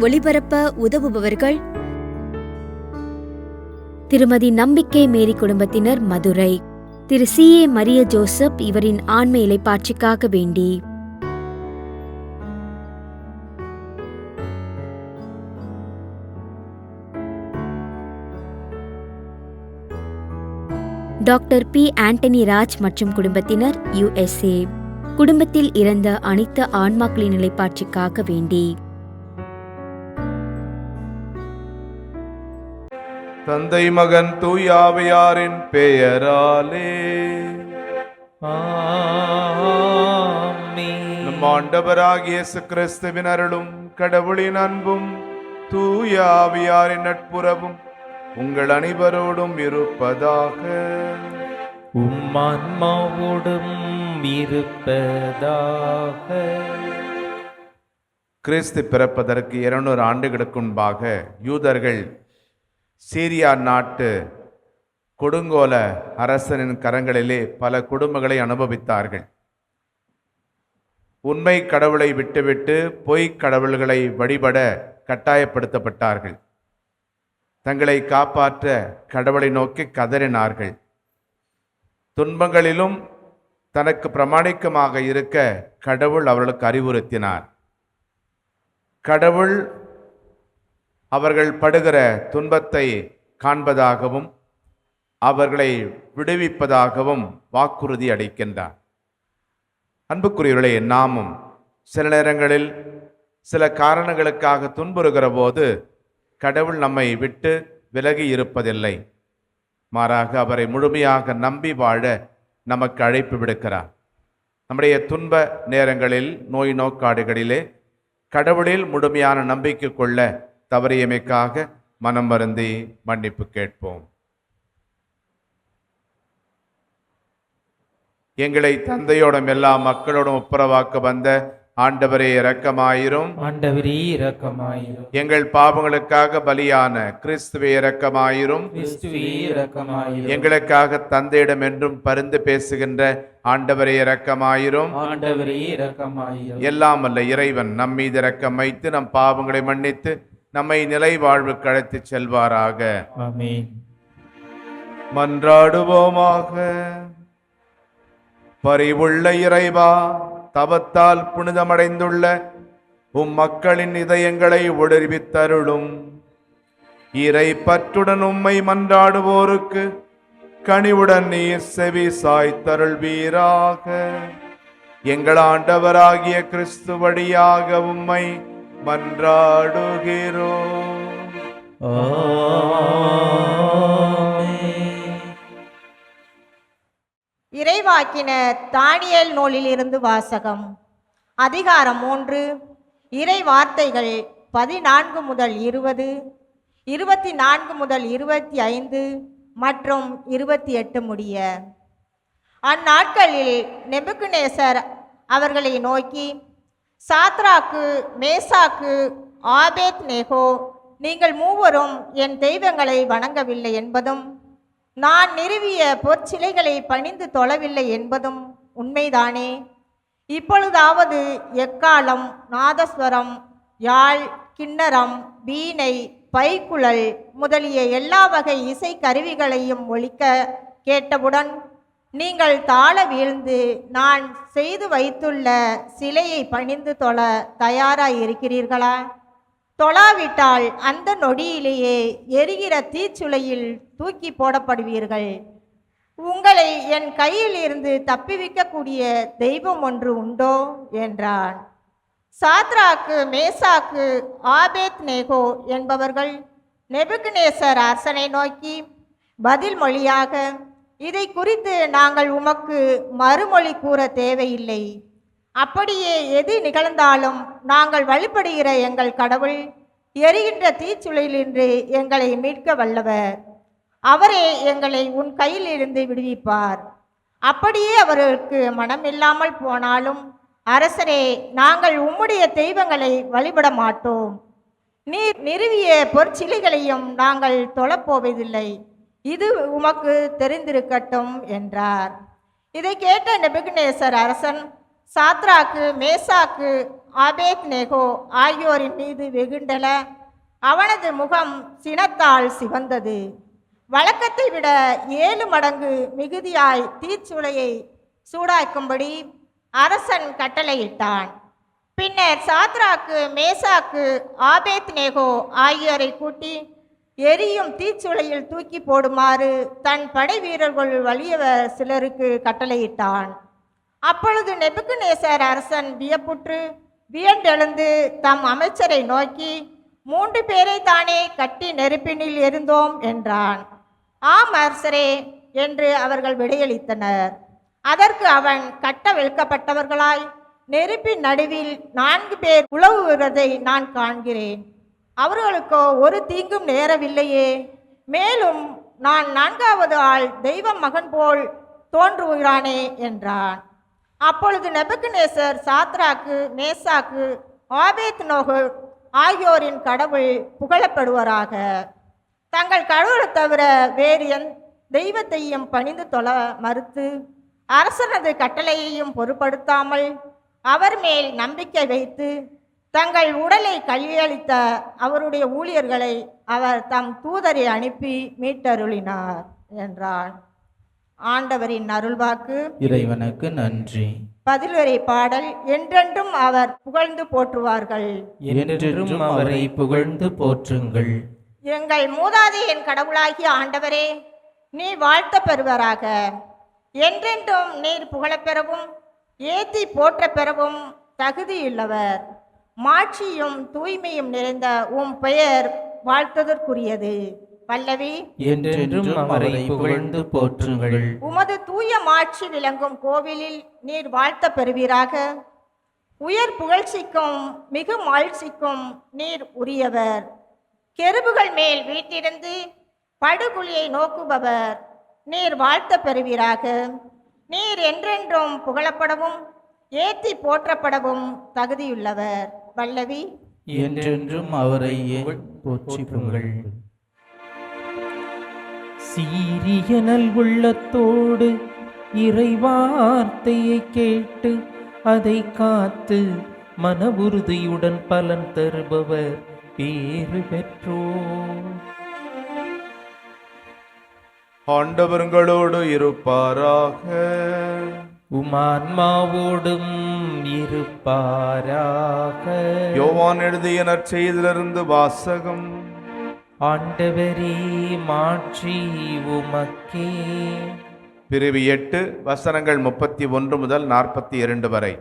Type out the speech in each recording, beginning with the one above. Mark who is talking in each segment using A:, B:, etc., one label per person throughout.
A: ஒளிபரப்ப உதவுபவர்கள் திருமதி நம்பிக்கை மேரி குடும்பத்தினர், மதுரை. திரு CA மரிய ஜோசப் இவரின் ஆன்ம இலைப்பாட்சிக்காக வேண்டி. Doctor P. ஆண்டனி ராஜ் மற்றும் குடும்பத்தினர், USA. குடும்பத்தில் இறந்த அனைத்து ஆன்மாக்களின் நிலைப்பாட்சிக்காக வேண்டி.
B: தந்தை மகன் தூய ஆவியாரின் பெயராலே நம் ஆண்டவராகிய இயேசு கிறிஸ்துவின் அருளும் கடவுளின் அன்பும் தூய ஆவியாரின் நட்புறவும் உங்கள் அனைவரோடும் இருப்பதாக.
C: உம்மான்மாவோடும் இருப்பதாக.
B: கிறிஸ்து பிறப்பதற்கு 200 ஆண்டுகளுக்கு முன்பாக யூதர்கள் சீரியா நாட்டு கொடுங்கோல அரசனின் கரங்களிலே பல கொடுமைகளை அனுபவித்தார்கள். உண்மை கடவுளை விட்டுவிட்டு பொய்க் கடவுள்களை வழிபட கட்டாயப்படுத்தப்பட்டார்கள். தங்களை காப்பாற்ற கடவுளை நோக்கி கதறினார்கள். துன்பங்களிலும் தனக்கு பிரமாணிக்கமாக இருக்க கடவுள் அவர்களுக்கு அறிவுறுத்தினார். கடவுள் அவர்கள் படுகிற துன்பத்தை காண்பதாகவும் அவர்களை விடுவிப்பதாகவும் வாக்குறுதி அளிக்கின்றார். அன்புக்குரியவர்களே, நாமும் சில நேரங்களில் சில காரணங்களுக்காக துன்புறுகிற போது கடவுள் நம்மை விட்டு விலகி இருப்பதில்லை. மாறாக அவரை முழுமையாக நம்பி வாழ நமக்கு அழைப்பு விடுக்கிறார். நம்முடைய துன்ப நேரங்களில், நோய் நோக்காடுகளிலே கடவுளில் முழுமையான நம்பிக்கை கொள்ள தவறியமைக்காக மனம் வருந்தி மன்னிப்பு கேட்போம். எங்களை தந்தையோடும் எல்லா மக்களோடும் ஒப்புரவாக்க வந்த ஆண்டவரே இரக்கமாயிரும்.
C: ஆண்டவரே இரக்கமாயிரும்.
B: எங்கள் பாவங்களுக்காக பலியான கிறிஸ்துவே இரக்கமாயிரும்.
C: கிறிஸ்துவே இரக்கமாயிரும்.
B: எங்களுக்காக தந்தையிடம் என்றும் பரிந்து பேசுகின்ற ஆண்டவரே இரக்கமாயிரும்.
C: ஆண்டவரே இரக்கமாயிரும்.
B: எல்லாம் வல்ல இறைவன் நம் மீது இரக்கம் வைத்து நம் பாவங்களை மன்னித்து நம்மை நிலை வாழ்வுக்கு அழைத்துச் செல்வாராக.
C: ஆமென்.
B: மன்றாடுவோமாக. பரிவுள்ள இறைவா, தவத்தால் புனிதமடைந்துள்ள மக்களின் இதயங்களை ஒளிர்வித்தருளும். இறை பற்றுடன் உம்மை மன்றாடுவோருக்கு கனிவுடன் நீர் செவி சாய்த்தருள்வீராக. எங்கள் ஆண்டவராகிய கிறிஸ்து வழியாக உம்மை மன்றாடுகிறோம்.
D: இறைவாக்கினர் தானியேல் நூலில் இருந்து வாசகம். அதிகாரம் 3. இறை வார்த்தைகள் 14 முதல் 20, 24 முதல் 25 மற்றும் 28 முடிய. அந்நாட்களில் நெபுக்கத்நேசர் அவர்களை நோக்கி, சாத்ராக்கு, மேசாக்கு, ஆபேத்நேகோ, நீங்கள் மூவரும் என் தெய்வங்களை வணங்கவில்லை என்பதும் நான் நிறுவிய பொற்சிலைகளை பணிந்து தொழவில்லை என்பதும் உண்மைதானே? இப்பொழுதாவது எக்காலம், நாதஸ்வரம், யாழ், கிண்ணரம், வீணை, பைக்குழல் முதலிய எல்லா வகை இசை கருவிகளையும் ஒலிக்க கேட்டவுடன் நீங்கள் தாழ வீழ்ந்து நான் செய்து வைத்துள்ள சிலையை பணிந்து தொழ தயாராய் இருக்கிறீர்களா? தொழாவிட்டால் அந்த நொடியிலேயே எரிகிற தீச்சுளையில் தூக்கி போடப்படுவீர்கள். உங்களை என் கையில் இருந்து தப்பிவிக்கக்கூடிய தெய்வம் ஒன்று உண்டோ என்றான். சாத்ராக்கு, மேசாக்கு, ஆபேத்நேகோ என்பவர்கள் நெபுக்கத்நேசர் அரசனை நோக்கி பதில் மொழியாக, இதை குறித்து நாங்கள் உமக்கு மறுமொழி கூற தேவையில்லை. அப்படியே எது நிகழ்ந்தாலும் நாங்கள் வழிபடுகிற எங்கள் கடவுள் எரிகின்ற தீச்சுளையிலிருந்து எங்களை மீட்க வல்லவர். அவரே எங்களை உன் கையில் இருந்து விடுவிப்பார். அப்படியே அவர்களுக்கு மனமில்லாமல் போனாலும், அரசரே, நாங்கள் உம்முடைய தெய்வங்களை வழிபட மாட்டோம். நீர் நிறுவிய பொற்சிலைகளையும் நாங்கள் தொழப்போவதில்லை. இது உமக்கு தெரிந்திருக்கட்டும் என்றார். இதை கேட்ட நெபுக்கத்நேசர் அரசன் சாத்ராக்கு மேசாக்கு ஆபேத்நேகோ ஆகியோரின் மீது வெகுண்டன. அவனது முகம் சினத்தால் சிவந்தது. வழக்கத்தை விட 7 மடங்கு மிகுதியாய் தீச்சுளையை சூடாக்கும்படி அரசன் கட்டளையிட்டான். பின்னர் சாத்ராக்கு மேசாக்கு ஆபேத்நேகோ ஆகியோரை கூட்டி எரியும் தீச்சுளையில் தூக்கி போடுமாறு தன் படை வீரர்கள் வலியவர் சிலருக்கு கட்டளையிட்டான். அப்பொழுது நெபுக்கத்நேசர் அரசன் வியண்டெழுந்து தம் அமைச்சரை நோக்கி, 3 பேரை தானே கட்டி நெருப்பினில் எரிந்தோம் என்றான். ஆம் அரசரே என்று அவர்கள் விடையளித்தனர். அதற்கு அவன், கட்டவிழ்க்கப்பட்டவர்களாய் நெருப்பின் நடுவில் 4 பேர் உலவுகிறதை நான் காண்கிறேன். அவர்களுக்கோ ஒரு தீங்கும் நேரவில்லையே. மேலும் நான் 4வது ஆள் தெய்வ மகன் போல் தோன்றுகிறானே என்றான். அப்பொழுது நெபுக்கத்நேசர் சாத்ராக்கு மேசாக்கு ஆபேத்நேகோ ஆகியோரின் கடவுள் புகழப்படுவராக. தங்கள் கடவுளை தவிர வேறு தெய்வத்தையும் பணிந்து தொழ மறுத்து அரசனது கட்டளையையும் பொருட்படுத்தாமல் அவர் மேல் நம்பிக்கை வைத்து தங்கள் உடலை கையளித்த அவருடைய ஊழியர்களை அவர் தம் தூதரை அனுப்பி மீட்டருளினார் என்றான். ஆண்டவரின் அருள்வாக்கு.
C: இறைவனுக்கு நன்றி.
D: பதிலுரை பாடல். என்றென்றும் அவர் புகழ்ந்து போற்றுவார்கள்.
C: என்றென்றும் அவரை புகழ்ந்து போற்றுங்கள்.
D: எங்கள் மூதாதையின் கடவுளாகிய ஆண்டவரே, நீ வாழ்த்த பெறுவராக. என்றென்றும் நீர் புகழப்பெறவும் ஏத்தி போற்ற பெறவும் தகுதியுள்ளவர். மாட்சியும் தூய்மையும் நிறைந்த உம் பெயர் வாழ்த்ததற்குரியது. பல்லவி.
C: என்றென்றும் அவரை புகழ்ந்து போற்றுங்கள்.
D: உமது தூய மாட்சி விளங்கும் கோவிலில் நீர் வாழ்த்த பெறுவீராக. உயர் புகழ்ச்சிக்கும் மிகு மாழ்ச்சிக்கும் நீர் உரியவர். கெருபுகள் மேல் வீட்டிருந்து படுகுழியை நோக்குபவர், நீர் வாழ்த்த பெறுவீராக. நீர் என்றென்றும் புகழப்படவும் ஏத்தி போற்றப்படவும் தகுதியுள்ளவர். பல்லவி.
C: என்றென்றும் அவரை போற்றுங்கள். சீரிய நல் உள்ளத்தோடு இறை வார்த்தையை கேட்டு அதை காத்து மன உறுதியுடன் பலன் தருபவர் பேறு பெற்றோர்.
B: ஆண்டவர்களோடு இருப்பாராக.
C: உமான்மாவோடும் இருப்பாராக.
B: யோவான் எழுதிய நற்செய்தியிலிருந்து வாசகம்.
C: ஆண்டவரே, மாட்சி உமக்கே.
B: பிரிவு 8 வசனங்கள் 31 முதல் 42 வரை.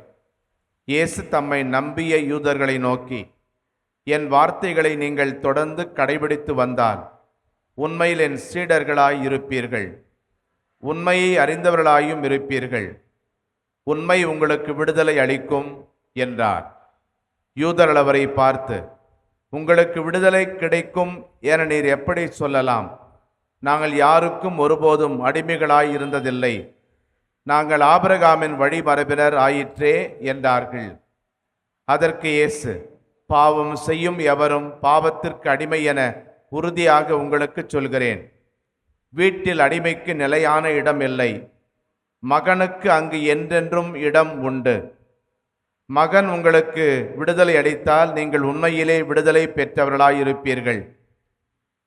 B: இயேசு தம்மை நம்பிய யூதர்களை நோக்கி, என் வார்த்தைகளை நீங்கள் தொடர்ந்து கடைபிடித்து வந்தால் உண்மையில் என் சீடர்களாய் இருப்பீர்கள். உண்மையை அறிந்தவர்களாயும் இருப்பீர்கள். உண்மை உங்களுக்கு விடுதலை அளிக்கும் என்றார். யூதர்கள் அவரை பார்த்து, உங்களுக்கு விடுதலை கிடைக்கும் என நீர் எப்படி சொல்லலாம்? நாங்கள் யாருக்கும் ஒருபோதும் அடிமைகளாய் இருந்ததில்லை. நாங்கள் ஆபிரகாமின் வழிமரபினர் ஆயிற்றே என்றார்கள். அதற்கு இயேசு, பாவம் செய்யும் எவரும் பாவத்திற்கு அடிமை என உறுதியாக உங்களுக்கு சொல்கிறேன். வீட்டில் அடிமைக்கு நிலையான இடம் இல்லை. மகனுக்கு அங்கு என்றென்றும் இடம் உண்டு. மகன் உங்களுக்கு விடுதலை அளித்தால் நீங்கள் உண்மையிலே விடுதலை பெற்றவர்களாய் இருப்பீர்கள்.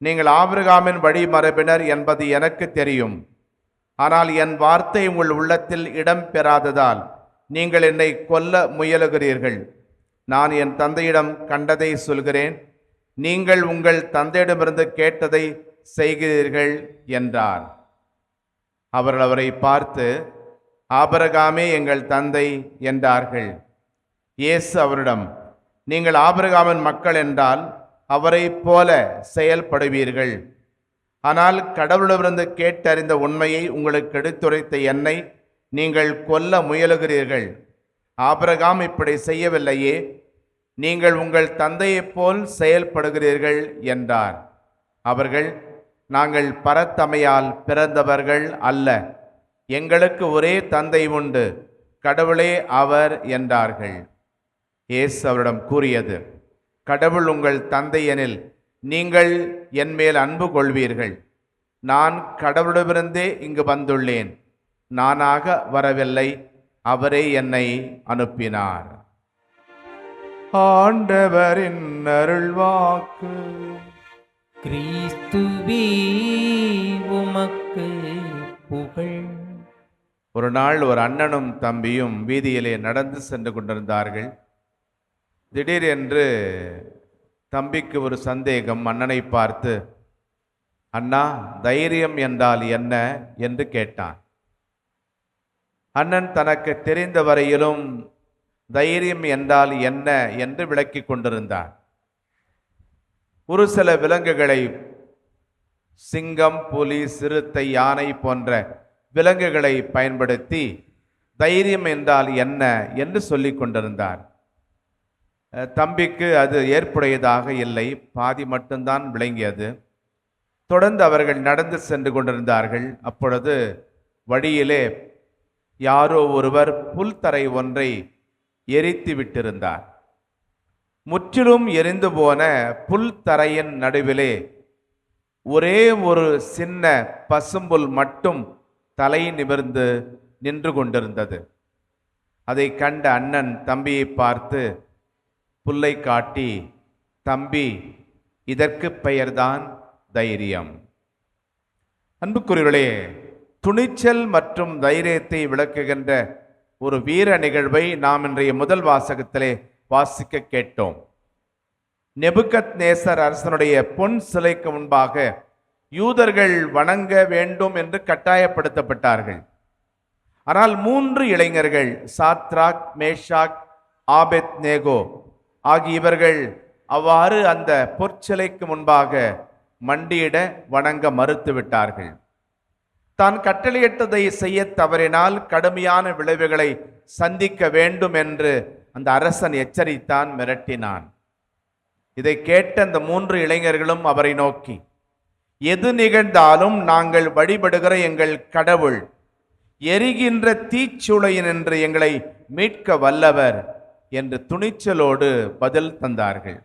B: நீங்கள் ஆபிரகாமின் வழிமரபினர் என்பது எனக்கு தெரியும். ஆனால் என் வார்த்தை உங்கள் உள்ளத்தில் இடம் பெறாததால் நீங்கள் என்னை கொல்ல முயலுகிறீர்கள். நான் என் தந்தையிடம் கண்டதை சொல்கிறேன், நீங்கள் உங்கள் தந்தையிடமிருந்து கேட்டதை செய்கிறீர்கள் என்றார். அவர்கள் அவரை பார்த்து, ஆபிரகாமே எங்கள் தந்தை என்றார்கள். இயேசு அவரிடம், நீங்கள் ஆபிரகாமின் மக்கள் என்றால் அவரை போல செயல்படுவீர்கள். ஆனால் கடவுளிடமிருந்து கேட்டறிந்த உண்மையை உங்களுக்கு எடுத்துரைத்த என்னை நீங்கள் கொல்ல முயலுகிறீர்கள். ஆபிரகாம் இப்படி செய்யவில்லையே, நீங்கள் உங்கள் தந்தையைப் போல் செயல்படுகிறீர்கள் என்றார். அவர்கள், நாங்கள் பரத்தமையால் பிறந்தவர்கள் அல்ல, எங்களுக்கு ஒரே தந்தை உண்டு, கடவுளே அவர் என்றார்கள். இயேசு அவரிடம் கூறியது, கடவுள் உங்கள் தந்தை எனில் நீங்கள் என் மேல் அன்பு கொள்வீர்கள். நான் கடவுளிடமிருந்தே இங்கு வந்துள்ளேன். நானாக வரவில்லை, அவரே என்னை அனுப்பினார். ஆண்டவரின் அருள்வாக்கு.
C: கிறிஸ்துவே உமக்கு புகழ்.
B: ஒரு நாள் ஒரு அண்ணனும் தம்பியும் வீதியிலே நடந்து சென்று கொண்டிருந்தார்கள். திடீரென்று தம்பிக்கு ஒரு சந்தேகம். அண்ணனை பார்த்து, அண்ணா, தைரியம் என்றால் என்ன என்று கேட்டான். அண்ணன் தனக்கு தெரிந்த வரையிலும் தைரியம் என்றால் என்ன என்று விளக்கிக் கொண்டிருந்தார். ஒரு சில விலங்குகளை, சிங்கம், புலி, சிறுத்தை, யானை போன்ற விலங்குகளை பயன்படுத்தி தைரியம் என்றால் என்ன என்று சொல்லிக் கொண்டிருந்தார். தம்பிக்கு அது ஏற்புடையதாக இல்லை, பாதி மட்டும்தான் விளங்கியது. தொடர்ந்து அவர்கள் நடந்து சென்று கொண்டிருந்தார்கள். அப்பொழுது வழியிலே யாரோ ஒருவர் புல்தரை ஒன்றை எரித்து விட்டிருந்தார். முற்றிலும் எரிந்து போன புல்தரையின் நடுவிலே ஒரே ஒரு சின்ன பசும்புல் மட்டும் தலை நிமிர்ந்து நின்று கொண்டிருந்தது. அதை கண்ட அண்ணன் தம்பியை பார்த்து புல்லை காட்டி, தம்பி, இதற்கு பெயர்தான் தைரியம். அன்புக்குரியவர்களே, துணிச்சல் மற்றும் தைரியத்தை விளக்குகின்ற ஒரு வீர நிகழ்வை நாம் இன்றைய முதல் வாசகத்திலே வாசிக்க கேட்டோம். நெபுகத்நேசர் அரசனுடைய பொன் சிலைக்கு முன்பாக யூதர்கள் வணங்க வேண்டும் என்று கட்டாயப்படுத்தப்பட்டார்கள். ஆனால் 3 இளைஞர்கள், சாத்ராக், மேஷாக், ஆபெத்நேகோ ஆகியவர்கள் அவ்வாறு அந்த பொற்சிலைக்கு முன்பாக மண்டியிட வணங்க மறுத்துவிட்டார்கள். தான் கட்டளையிட்டதை செய்ய தவறினால் கடுமையான விளைவுகளை சந்திக்க வேண்டும் என்று அந்த அரசன் எச்சரித்தான், மிரட்டினான். இதை கேட்ட அந்த 3 இளைஞர்களும் அவரை நோக்கி, எது நிகழ்ந்தாலும் நாங்கள் வழிபடுகிற எங்கள் கடவுள் எரிகின்ற தீச்சுளையினின்று எங்களை மீட்க வல்லவர் என்று துணிச்சலோடு பதில் தந்தார்கள்.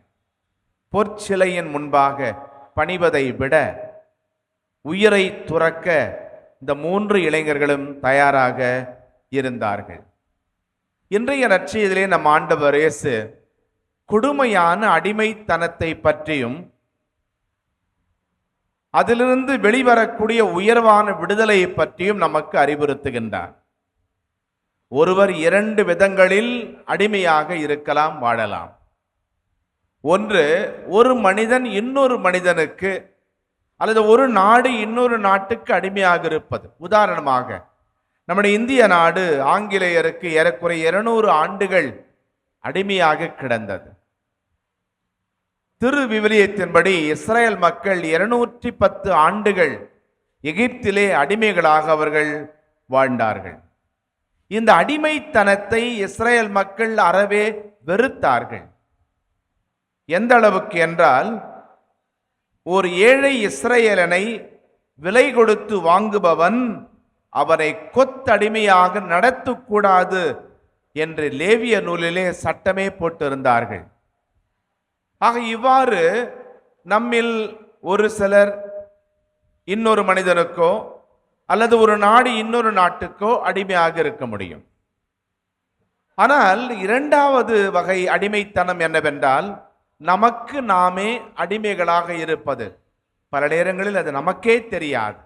B: பொற்சிலையின் முன்பாக பணிவதை விட உயிரை துறக்க இந்த 3 இளைஞர்களும் தயாராக இருந்தார்கள். இன்றைய நற்செய்தியிலே நம் ஆண்டவர் இயேசு கொடுமையான அடிமைத்தனத்தை பற்றியும் அதிலிருந்து வெளிவரக்கூடிய உயர்வான விடுதலையை பற்றியும் நமக்கு அறிவுறுத்துகின்றார். ஒருவர் 2 விதங்களில் அடிமையாக இருக்கலாம், வாழலாம். ஒன்று, ஒரு மனிதன் இன்னொரு மனிதனுக்கு அல்லது ஒரு நாடு இன்னொரு நாட்டுக்கு அடிமையாக இருப்பது. உதாரணமாக, நம்முடைய இந்திய நாடு ஆங்கிலேயருக்கு ஏறக்குறைய 200 ஆண்டுகள் அடிமையாக கிடந்தது. திரு விவிலியத்தின்படி இஸ்ரேல் மக்கள் 210 ஆண்டுகள் எகிப்திலே அடிமைகளாக அவர்கள் வாழ்ந்தார்கள். இந்த அடிமைத்தனத்தை இஸ்ரேல் மக்கள் அறவே வெறுத்தார்கள். எந்த அளவுக்கு என்றால், ஒரு ஏழை இஸ்ரேலனை விலை கொடுத்து வாங்குபவன் அவனை கொத்தடிமையாக நடத்தக்கூடாது என்று லேவிய நூலிலே சட்டமே போட்டிருந்தார்கள். ஆக இவ்வாறு நம்மில் ஒரு சிலர் இன்னொரு மனிதனுக்கோ அல்லது ஒரு நாடு இன்னொரு நாட்டுக்கோ அடிமையாக இருக்க முடியும். ஆனால் 2வது வகை அடிமைத்தனம் என்னவென்றால், நமக்கு நாமே அடிமைகளாக இருப்பது. பல நேரங்களில் அது நமக்கே தெரியாது.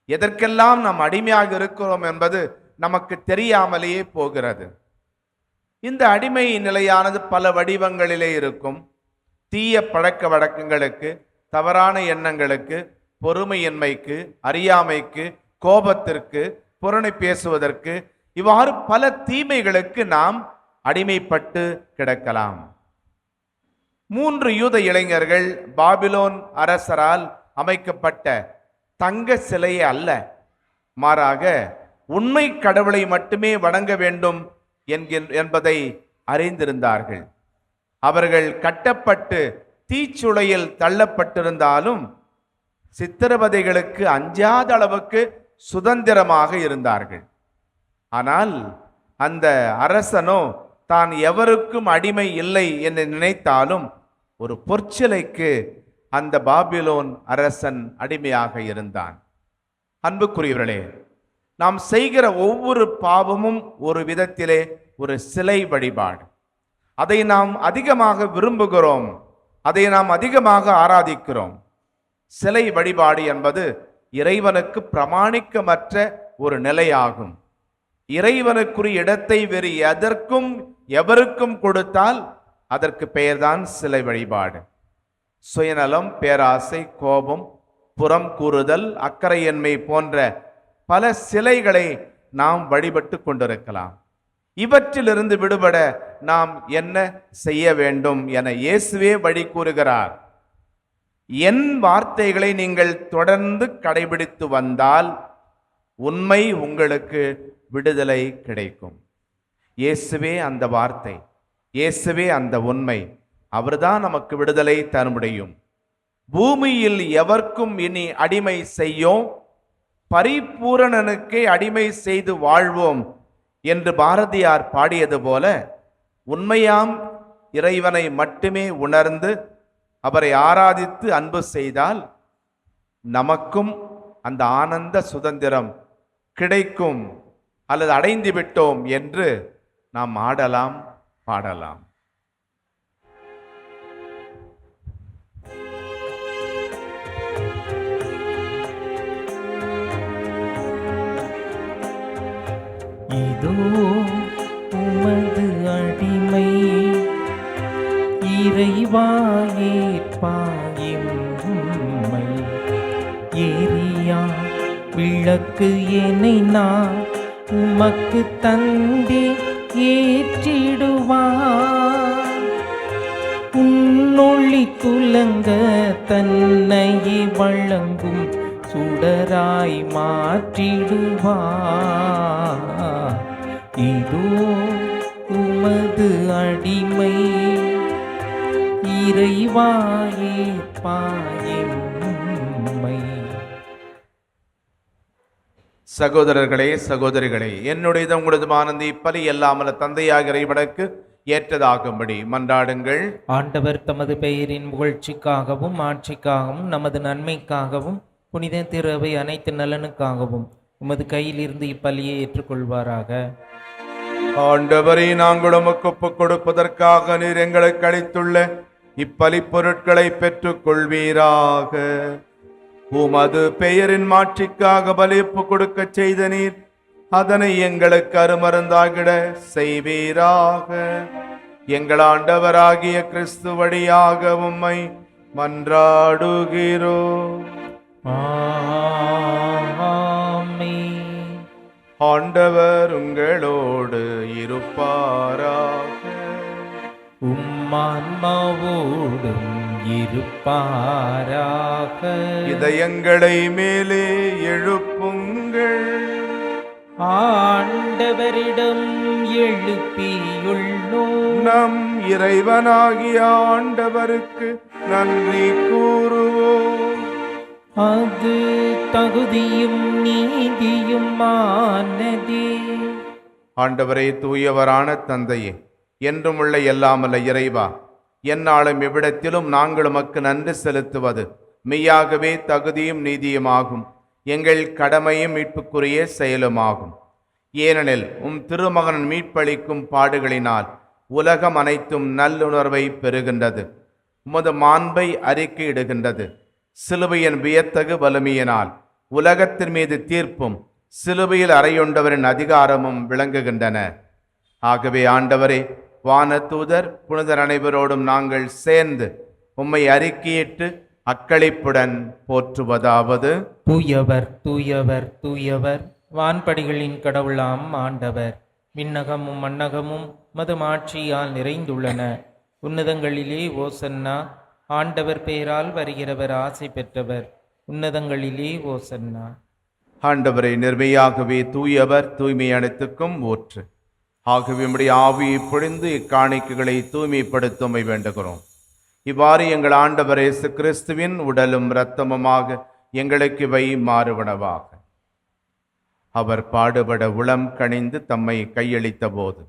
B: எதற்கெல்லாம் நாம் அடிமையாக இருக்கிறோம் என்பது நமக்கு தெரியாமலேயே போகிறது. இந்த அடிமை நிலையானது பல வடிவங்களிலே இருக்கும். தீய பழக்க வழக்கங்களுக்கு, தவறான எண்ணங்களுக்கு, பொறுமையின்மைக்கு, அறியாமைக்கு, கோபத்திற்கு, புரணை பேசுவதற்கு, இவ்வாறு பல தீமைகளுக்கு நாம் அடிமைப்பட்டு கிடக்கலாம். 3 யூத இளைஞர்கள் பாபிலோன் அரசரால் அமைக்கப்பட்ட தங்க சிலையை அல்ல, மாறாக உண்மை கடவுளை மட்டுமே வணங்க வேண்டும் என்பதை அறிந்திருந்தார்கள். அவர்கள் கட்டப்பட்டு தீச்சுளையில் தள்ளப்பட்டிருந்தாலும் சித்திரவதைகளுக்கு அஞ்சாத அளவுக்கு சுதந்திரமாக இருந்தார்கள். ஆனால் அந்த அரசனோ தான் எவருக்கும் அடிமை இல்லை என்று நினைத்தாலும் ஒரு பொற்சிலைக்கு அந்த பாபிலோன் அரசன் அடிமையாக இருந்தான். அன்புக்குரியவர்களே, நாம் செய்கிற ஒவ்வொரு பாவமும் ஒரு விதத்திலே ஒரு சிலை வழிபாடு. அதை நாம் அதிகமாக விரும்புகிறோம், அதை நாம் அதிகமாக ஆராதிக்கிறோம். சிலை வழிபாடு என்பது இறைவனுக்கு பிரமாணிக்கமற்ற ஒரு நிலையாகும். இறைவனுக்குரிய இடத்தை வேறு எதற்கும் எவருக்கும் கொடுத்தால் அதற்கு பெயர்தான் சிலை வழிபாடு. சுயநலம், பேராசை, கோபம், புறம் கூறுதல், அக்கறையின்மை போன்ற பல சிலைகளை நாம் வழிபட்டு கொண்டிருக்கலாம். இவற்றிலிருந்து விடுபட நாம் என்ன செய்ய வேண்டும் என இயேசுவே வழி கூறுகிறார். என் வார்த்தைகளை நீங்கள் தொடர்ந்து கடைபிடித்து வந்தால் உண்மை உங்களுக்கு விடுதலை கிடைக்கும். இயேசுவே அந்த வார்த்தை, இயேசுவே அந்த உண்மை. அவர்தான் நமக்கு விடுதலை தர முடியும். பூமியில் எவர்க்கும் இனி அடிமை செய்யோம், பரிபூரணனுக்கே அடிமை செய்து வாழ்வோம் என்று பாரதியார் பாடியது போல, உண்மையாம் இறைவனை மட்டுமே உணர்ந்து அவரை ஆராதித்து அன்பு செய்தால் நமக்கும் அந்த ஆனந்த சுதந்திரம் கிடைக்கும், அல்லது அடைந்து விட்டோம் என்று நாம் ஆடலாம், பாடலாம்.
C: இதோ உமது அடிமை, இறைவாயேற்பாயும்மை. எரியா விளக்கு என்னை நான் உமக்கு தந்தே ஏற்றிடுவார். உன்னொளி துலங்க தன்னையே வழங்கும் சுடராய் மாற்றிடுவார். இதோ உமது அடிமை, இறைவாயேற்பாயும்மை.
B: சகோதரர்களே, சகோதரிகளே, என்னுடையது உங்களது ஆனந்தி பலி அல்லாமல் தந்தையாக இறைவனுக்கு ஏற்றதாகும்படி மன்றாடுங்கள்.
C: ஆண்டவர் தமது பெயரின் புகழ்ச்சிக்காகவும் ஆட்சிக்காகவும் நமது நன்மைக்காகவும் புனித திரவை அனைத்து நலனுக்காகவும் உமது கையில் இருந்து இப்பலியை ஏற்றுக்கொள்வாராக.
B: ஆண்டவரை நாங்கள் உமக்கு ஒப்புக் கொடுப்பதற்காக நீர் எங்களுக்கு அளித்துள்ள இப்பலி பொருட்களை பெற்றுக் கொள்வீராக. உமது பெயரின் மாட்சிக்காக பலிப்பு கொடுக்க செய்த நீர் அதனை எங்களுக்கு அருமருந்தாகிட செய்வீராக. எங்கள் ஆண்டவராகிய கிறிஸ்து வழியாக உம்மை மன்றாடுகிறோம்.
C: ஆமென்.
B: ஆண்டவர் உங்களோடு இருப்பாராக.
C: உம்மான்மாவோடும் இருப்பாராக.
B: இதயங்களை மேலே எழுப்புங்கள்.
C: ஆண்டவரிடம் எழுப்பியுள்ளோம்.
B: நம் இறைவனாகிய ஆண்டவருக்கு நன்றி கூறுவோம்.
C: அது தகுதியும் நீதியுமானதே.
B: ஆண்டவரே, தூயவரான தந்தையே, என்றும் உள்ள எல்லாமல்ல இறைவா, எந்நாளும் எவ்விடத்திலும் நாங்கள் உமக்கு நன்றி செலுத்துவது மெய்யாகவே தகுதியும் நீதியுமாகும், எங்கள் கடமையும் மீட்புக்குரிய செயலுமாகும். ஏனெனில் உம் திருமகன் மீட்பளிக்கும் பாடுகளினால் உலகம் அனைத்தும் நல்லுணர்வை பெறுகின்றது, உமது மாண்பை அறிக்கையிடுகின்றது. சிலுவையின் வியத்தகு வலிமையினால் உலகத்தின் மீது தீர்ப்பும் சிலுவையில் அறையுண்டவரின் அதிகாரமும் விளங்குகின்றன. ஆகவே ஆண்டவரே, வானதூதர் புனிதர் அனைவரோடும் நாங்கள் சேர்ந்து உம்மை அறிக்கையிட்டு அக்களிப்புடன் போற்றுவதாவது:
C: தூயவர் தூயவர் தூயவர், வான்படிகளின் கடவுளாம் ஆண்டவர். விண்ணகமும் மண்ணகமும் மதுமாட்சியால் நிறைந்துள்ளன. உன்னதங்களிலே ஓசன்னா. ஆண்டவர் பெயரால் வருகிறவர் ஆசை பெற்றவர். உன்னதங்களிலே ஓசன்னா.
B: ஆண்டவரை, நிர்மையாகவே தூயவர், தூய்மை அனைத்துக்கும் ஊற்று. ஆகவே உம்முடைய ஆவியை பொழிந்து இக்காணிக்கைகளை தூய்மைப்படுத்துமை வேண்டுகிறோம். இவ்வாறு எங்கள் ஆண்டவர் இயேசு கிறிஸ்துவின் உடலும் இரத்தமுமாக எங்களுக்கு இவை மாறுவனவாக. அவர் பாடுபட உளம் கனிந்து தம்மை கையளித்த போது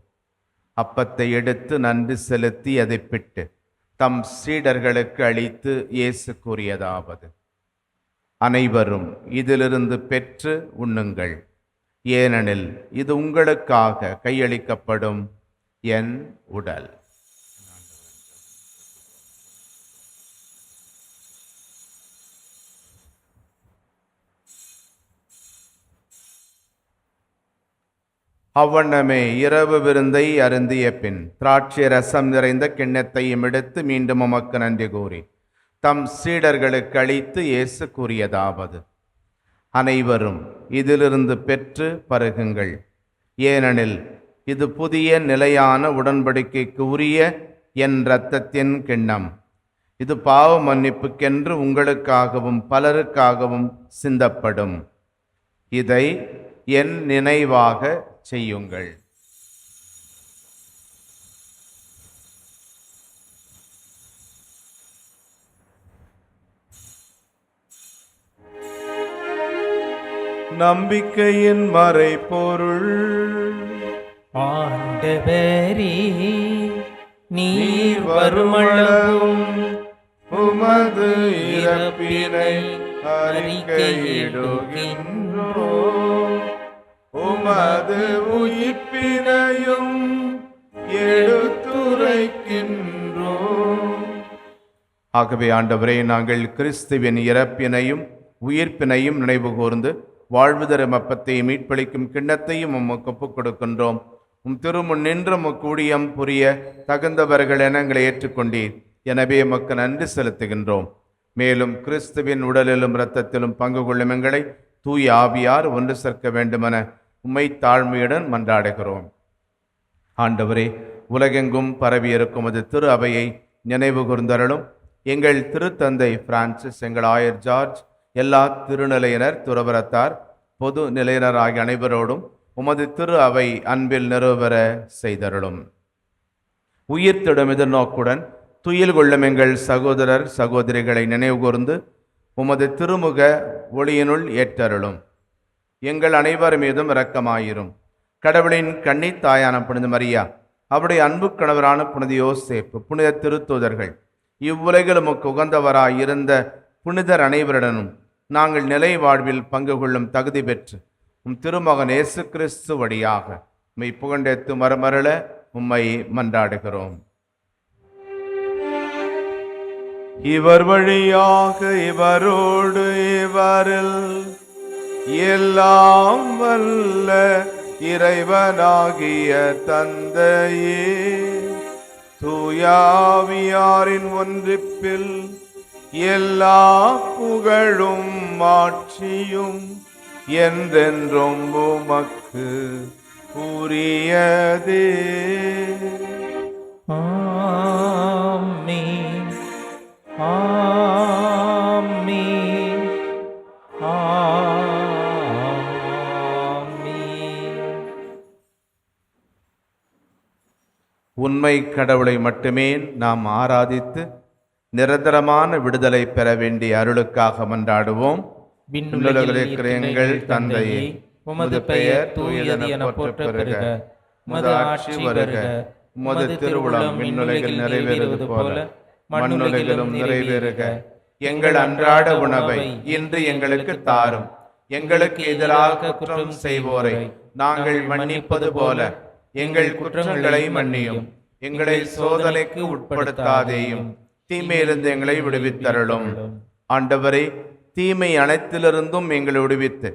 B: அப்பத்தை எடுத்து நன்றி செலுத்தி அதை பிட்டு தம் சீடர்களுக்கு அளித்து இயேசு கூறியதாவது: அனைவரும் இதிலிருந்து பெற்று உண்ணுங்கள். ஏனெனில் இது உங்களுக்காக கையளிக்கப்படும் என் உடல். அவ்வண்ணமே இரவு விருந்தை அருந்திய பின் திராட்சை ரசம் நிறைந்த கிண்ணத்தையும் எடுத்து மீண்டும் உமக்கு நன்றி கூறி தம் சீடர்களுக்கு அளித்து இயேசு கூறியதாவது: அனைவரும் இதிலிருந்து பெற்று பருகுங்கள், ஏனெனில் இது புதிய நிலையான உடன்படிக்கைக்கு உரிய என் இரத்தத்தின் கிண்ணம். இது பாவ மன்னிப்புக்கென்று உங்களுக்காகவும் பலருக்காகவும் சிந்தப்படும். இதை என் நினைவாக செய்யுங்கள். நம்பிக்கையின் மறைபொருள்.
C: ஆண்டவரே, நீர் வருமளவும்
B: உமது இறப்பினை அறிக்கையிடுகின்றோம், உமது உயிர்ப்பினையும் எடுத்துரைக்கின்றோம். ஆகவே ஆண்டவரே, நாங்கள் கிறிஸ்துவின் இறப்பினையும் உயிர்ப்பினையும் நினைவு கூர்ந்து வாழ்வு தரும் அப்பத்தையும் மீட்பளிக்கும் கிண்ணத்தையும் உமக்கு ஒப்புக் கொடுக்கின்றோம். திருமுன் நின்று ஊழியம் புரிய தகுந்தவர்கள் என எங்களை ஏற்றுக்கொண்டீர். எனவே எமக்கு நன்றி செலுத்துகின்றோம். மேலும் கிறிஸ்துவின் உடலிலும் இரத்தத்திலும் பங்கு கொள்ளும் எங்களை தூய ஆவியார் ஒன்று சேர்க்க வேண்டுமென உம்மை தாழ்மையுடன் மன்றாடுகிறோம். ஆண்டவரே, உலகெங்கும் பரவியிருக்கும் அது திரு அவையை நினைவு கூர்ந்தருளும். எங்கள் திருத்தந்தை பிரான்சிஸ், எங்கள் ஆயர் ஜார்ஜ், எல்லா திருநிலையினர், துறவரத்தார், பொது நிலையினர் ஆகிய அனைவரோடும் உமது திரு அவை அன்பில் நிறைவேற செய்தருளும். உயிர்த்திடும் எதிர்நோக்குடன் துயில் கொள்ளும் எங்கள் சகோதரர் சகோதரிகளை நினைவு கூர்ந்து உமது திருமுக ஒளியினுள் ஏற்றருளும். எங்கள் அனைவர் மீதும் இரக்கமாயிரும். கடவுளின் கன்னித் தாயான புனித மரியா, அவருடைய அன்பு கணவரான புனித யோசேப்பு, புனித திருத்தூதர்கள், இவ்வுலகில் உமக்கு உகந்தவராய் இருந்த புனிதர் அனைவருடனும் நாங்கள் நிலை வாழ்வில் பங்கு கொள்ளும் தகுதி பெற்று திருமகன் இயேசு கிறிஸ்து வழியாக உம்மை புகழ்ந்தேத்து மரமருள உம்மை மன்றாடுகிறோம். இவர் வழியாக இவரோடு இவரில் எல்லாம் வல்ல இறைவனாகிய தந்தையே, தூயாவியாரின் ஒன்றிப்பில் எல்லா புகழும் மாட்சியும் என்றென்றும் உமக்கு உரியதே.
C: ஆமென், ஆமென், ஆமென்.
B: உண்மை கடவுளை மட்டுமே நாம் ஆராதித்து நிரந்தரமான விடுதலை பெற வேண்டிய அருளுக்காக மன்றாடுவோம்.
C: விண்ணுலகில் இருக்கிற எங்கள் தந்தையே, உமது பெயர் தூயது என போற்றப் பெறுக. உமது ஆட்சி வருக. உமது திருவுளம் விண்ணுலகில் நிறைவேறுவது போல மண்ணுலகிலும் நிறைவேறுக. எங்கள் அன்றாட உணவை இன்று எங்களுக்கு தாரும். எங்களுக்கு எதிராக குற்றம் செய்வோரை நாங்கள் மன்னிப்பது போல எங்கள் குற்றங்களை மன்னியும். எங்களை சோதனைக்கு உட்படுத்தாதேயும், தீமையிலிருந்து எங்களை விடுவித்தருளும். ஆண்டவரே, தீமை அனைத்திலிருந்தும் எங்களை விடுவித்து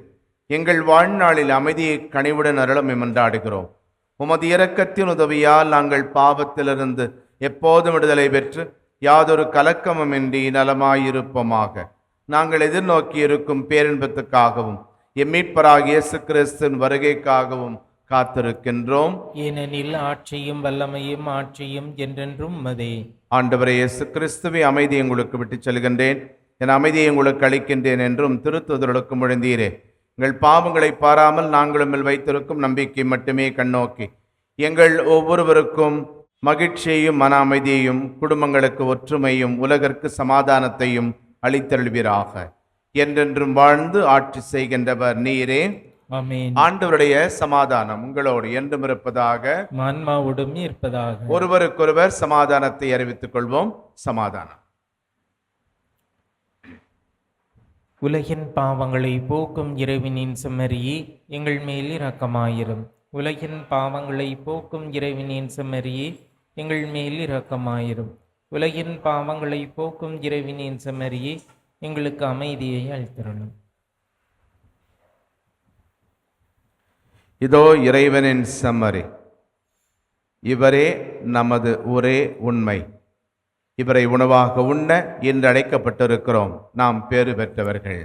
C: எங்கள் வாழ்நாளில் அமைதியை கனிவுடன் அருளும் மன்றாடுகிறோம். உமது இரக்கத்தின் உதவியால் நாங்கள் பாவத்திலிருந்து எப்போதும் விடுதலை பெற்று யாதொரு கலக்கமுமின்றி நலமாயிருப்போமாக. நாங்கள் எதிர்நோக்கி இருக்கும் பேரின்பத்துக்காகவும் எம்மீட்பராகிய இயேசு கிறிஸ்துவின் வருகைக்காகவும் காத்திருக்கின்றோம். ஏனெனில் ஆட்சியும் வல்லமையும் ஆட்சியும் என்றென்றும் உமதே.
B: ஆண்டவரே இயேசு கிறிஸ்துவை அமைதியை உங்களுக்கு விட்டுச் செல்கின்றேன், என் அமைதியை உங்களுக்கு அளிக்கின்றேன் என்றும் திருத்தூதர்களுக்கு முழந்தீரே. எங்கள் பாவங்களை பாராமல் நாங்களும் வைத்திருக்கும் நம்பிக்கை மட்டுமே கண்ணோக்கி எங்கள் ஒவ்வொருவருக்கும் மகிழ்ச்சியையும் மன அமைதியையும் குடும்பங்களுக்கு ஒற்றுமையும் உலகிற்கு சமாதானத்தையும் அளித்தருள்வீராக. என்றென்றும் வாழ்ந்து ஆட்சி செய்கின்றவர் நீரே.
C: ஆமென்.
B: ஆண்டவருடைய சமாதானம் உங்களோடு என்றும் இருப்பதாக,
C: ஆன்மாவோடும் இருப்பதாக.
B: ஒருவருக்கொருவர் சமாதானத்தை அறிவித்துக் கொள்வோம். சமாதானம்.
C: உலகின் பாவங்களை போக்கும் இறைவனின் செம்மறியே, எங்கள் மேல் இரக்கமாயிரும். உலகின் பாவங்களை போக்கும் இறைவனின் செம்மறியே, எங்கள் மேல் இரக்கமாயிரும். உலகின் பாவங்களை போக்கும் இறைவனின் செம்மறியே, எங்களுக்கு அமைதியை அளித்தருளும்.
B: இதோ இறைவனின் செம்மறி, இவரே நமது ஒரே உண்மை. இவரை உணவாக உண்ண இன்று அழைக்கப்பட்டிருக்கிறோம். நாம் பேறு பெற்றவர்கள்.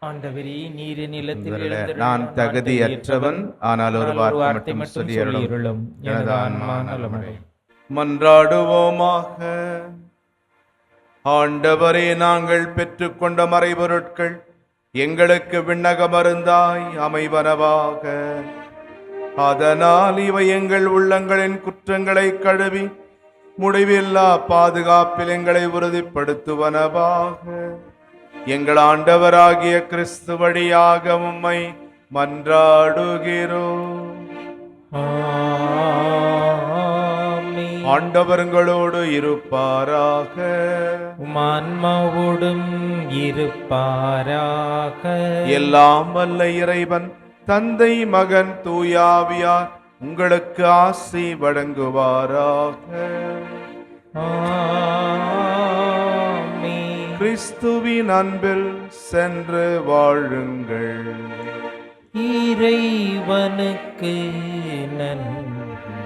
C: ஆண்டவரே, நீர் நிலத்தில்
B: நான் தகுதியற்றவன், ஆனால் ஒரு வார்த்தை மட்டும் சொல்லி
C: அருளும். எனது ஆன்மா நலமடையும்.
B: மன்றாடுவோமாக. ஆண்டவரே, நாங்கள் பெற்றுக்கொண்ட மறைபொருட்கள் எங்களுக்கு விண்ணக மருந்தாய் அமைவனவாக. அதனால் இவை எங்கள் உள்ளங்களின் குற்றங்களை கழுவி முடிவில்லா பாதுகாப்பில் எங்களை உறுதிப்படுத்துவனவாக. எங்கள் ஆண்டவராகிய கிறிஸ்து வழியாக உம்மை மன்றாடுகிறோம். ஆண்டவர்களோடு இருப்பாராக.
C: ஆன்மாவோடும் இருப்பாராக.
B: எல்லாம் வல்ல இறைவன் தந்தை, மகன், தூயாவியார் உங்களுக்கு ஆசி வழங்குவாராக. கிறிஸ்துவின் அன்பில் சென்று வாழுங்கள்.
C: இறைவனுக்கு நன்றி.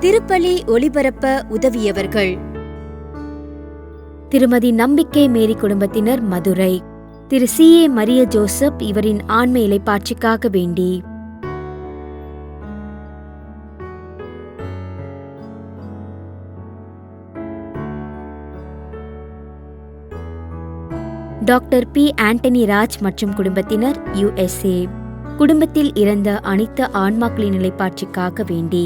A: திருப்பலி ஒளிபரப்ப உதவியவர்கள்: திருமதி நம்பிக்கை மேரி குடும்பத்தினர், மதுரை. திரு CA மரிய ஜோசப், இவரின் ஆன்ம இலைப்பாட்சிக்காக வேண்டி. Doctor P. ஆண்டனி ராஜ் மற்றும் குடும்பத்தினர், USA. குடும்பத்தில் இறந்த அனைத்து ஆன்மாக்களின் நிலைப்பாட்சிக்காக வேண்டி.